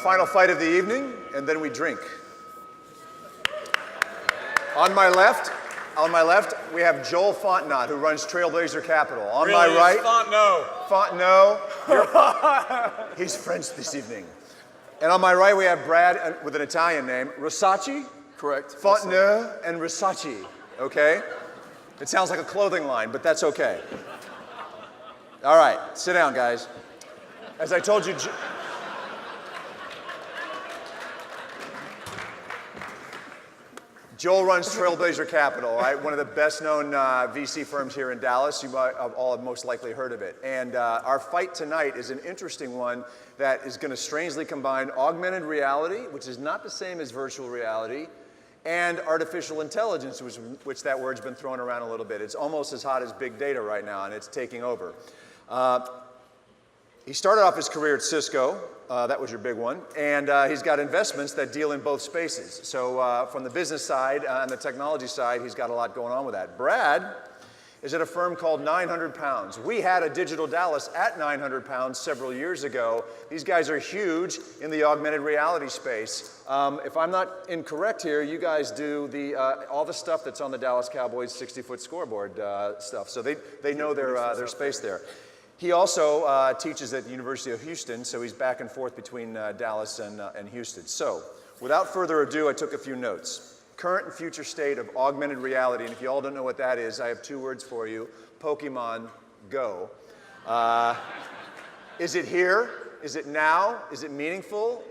Final fight of the evening, and then we drink. On my left, we have Joel Fontenot, who runs Trailblazer Capital. On my right, Fontenot. He's French this evening. And on my right, we have Brad with an Italian name, Rosacci. Correct. Fontenot and Rosacci. Okay. It sounds like a clothing line, but that's okay. All right, sit down, guys. As I told you. Joel runs Trailblazer Capital, right? One of the best-known VC firms here in Dallas. You might have all most likely heard of it. And our fight tonight is an interesting one that is going to strangely combine augmented reality, which is not the same as virtual reality, and artificial intelligence, which that word's been thrown around a little bit. It's almost as hot as big data right now, and it's taking over. He started off his career at Cisco. That was your big one. And he's got investments that deal in both spaces. So from the business side and the technology side, he's got a lot going on with that. Brad is at a firm called 900 Pounds. We had a Digital Dallas at 900 Pounds several years ago. These guys are huge in the augmented reality space. If I'm not incorrect here, you guys do all the stuff that's on the Dallas Cowboys 60-foot scoreboard stuff. So they know their space there. He also teaches at the University of Houston, so he's back and forth between Dallas and Houston. So, without further ado, I took a few notes. Current and future state of augmented reality, and if you all don't know what that is, I have two words for you: Pokemon Go. Is it here? Is it now? Is it meaningful?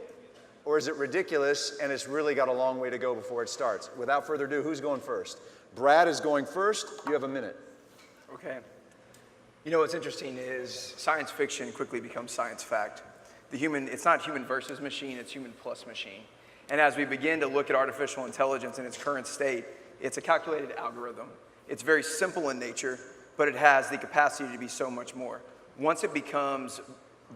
Or is it ridiculous, and it's really got a long way to go before it starts? Without further ado, who's going first? Brad is going first. You have a minute. Okay. You know what's interesting is science fiction quickly becomes science fact. It's not human versus machine, it's human plus machine. And as we begin to look at artificial intelligence in its current state, it's a calculated algorithm. It's very simple in nature, but it has the capacity to be so much more. Once it becomes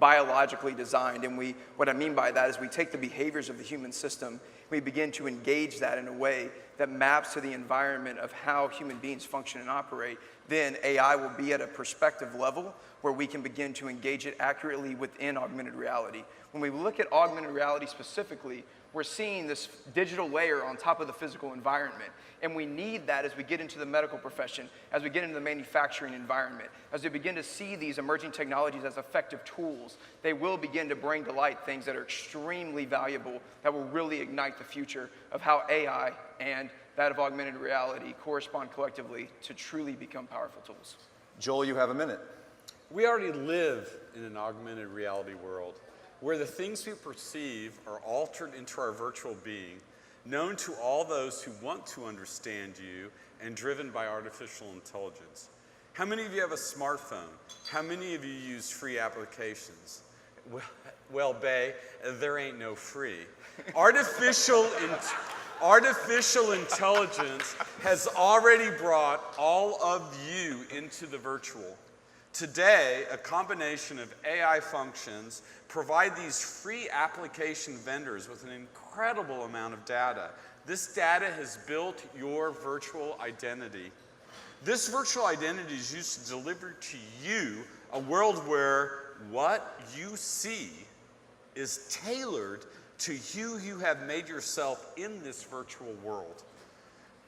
biologically designed, and what I mean by that is we take the behaviors of the human system, we begin to engage that in a way that maps to the environment of how human beings function and operate, then AI will be at a perspective level where we can begin to engage it accurately within augmented reality. When we look at augmented reality specifically, we're seeing this digital layer on top of the physical environment. And we need that as we get into the medical profession, as we get into the manufacturing environment, as we begin to see these emerging technologies as effective tools. They will begin to bring to light things that are extremely valuable, that will really ignite the future of how AI and that of augmented reality correspond collectively to truly become powerful tools. Joel, you have a minute. We already live in an augmented reality world where the things we perceive are altered into our virtual being, known to all those who want to understand you, and driven by artificial intelligence. How many of you have a smartphone? How many of you use free applications? Well, Bay, there ain't no free. Artificial intelligence has already brought all of you into the virtual. Today, a combination of AI functions provide these free application vendors with an incredible amount of data. This data has built your virtual identity. This virtual identity is used to deliver to you a world where what you see is tailored to you have made yourself in this virtual world.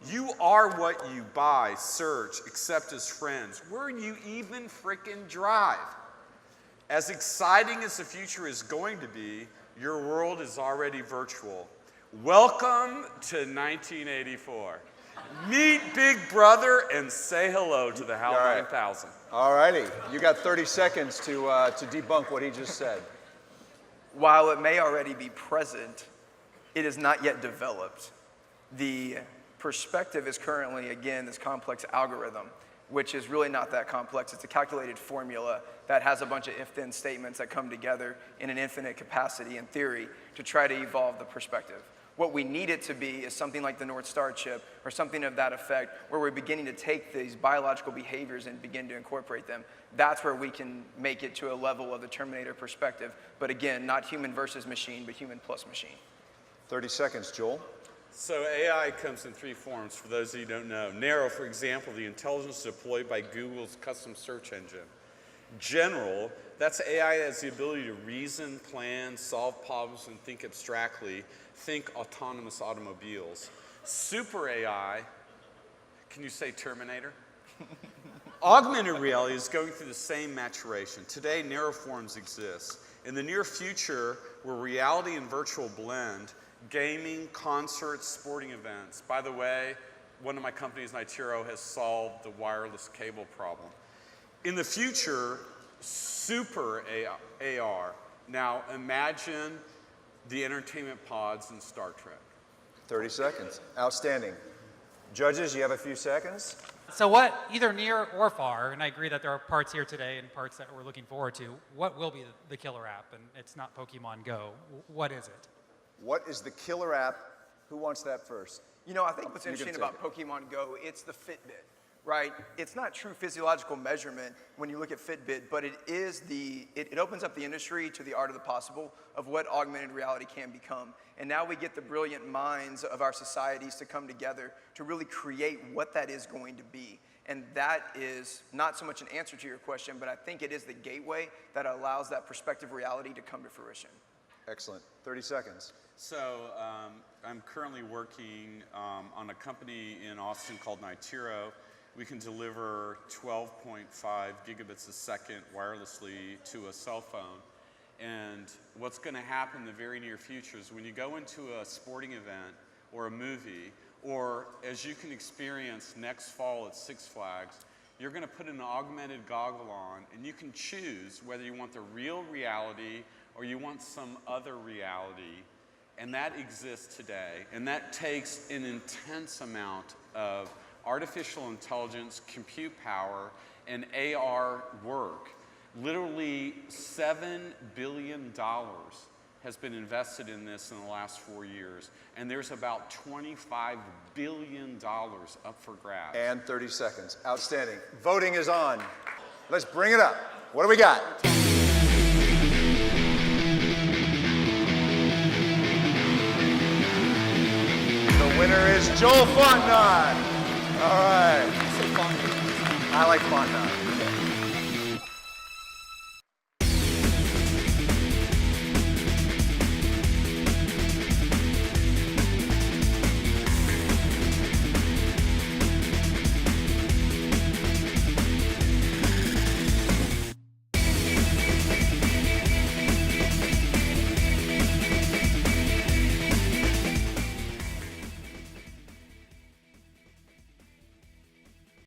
You are what you buy, search, accept as friends, where you even frickin' drive. As exciting as the future is going to be, your world is already virtual. Welcome to 1984. Meet Big Brother and say hello to the HAL 9000. All righty, you got 30 seconds to debunk what he just said. While it may already be present, it is not yet developed. The perspective is currently, again, this complex algorithm, which is really not that complex. It's a calculated formula that has a bunch of if-then statements that come together in an infinite capacity in theory to try to evolve the perspective. What we need it to be is something like the North Star chip or something of that effect, where we're beginning to take these biological behaviors and begin to incorporate them. That's where we can make it to a level of the Terminator perspective. But again, not human versus machine, but human plus machine. 30 seconds, Joel. So AI comes in three forms, for those of you who don't know. Narrow, for example, the intelligence deployed by Google's custom search engine. General, that's AI has the ability to reason, plan, solve problems, and think abstractly. Think autonomous automobiles. Super AI, can you say Terminator? Augmented reality is going through the same maturation. Today, narrow forms exist. In the near future, where reality and virtual blend, gaming, concerts, sporting events. By the way, one of my companies, Nitiro, has solved the wireless cable problem. In the future, super AR. Now imagine the entertainment pods in Star Trek. 30 seconds. Outstanding. Judges, you have a few seconds. So what, either near or far, and I agree that there are parts here today and parts that we're looking forward to, what will be the killer app? And it's not Pokemon Go. What is it? What is the killer app? Who wants that first? You know, I think what's You can interesting about Pokemon Go, it's the Fitbit, right? It's not true physiological measurement when you look at Fitbit, but it opens up the industry to the art of the possible of what augmented reality can become. And now we get the brilliant minds of our societies to come together to really create what that is going to be. And that is not so much an answer to your question, but I think it is the gateway that allows that perspective reality to come to fruition. Excellent. 30 seconds. So I'm currently working on a company in Austin called Nitiro. We can deliver 12.5 gigabits a second wirelessly to a cell phone. And what's going to happen in the very near future is when you go into a sporting event or a movie, or as you can experience next fall at Six Flags, you're going to put an augmented goggle on, and you can choose whether you want the real reality or you want some other reality. And that exists today. And that takes an intense amount of artificial intelligence, compute power, and AR work. Literally $7 billion has been invested in this in the last 4 years. And there's about $25 billion up for grabs. And 30 seconds. Outstanding. Voting is on. Let's bring it up. What do we got? The winner is Joel Fontenot. All right. I like Fontenot.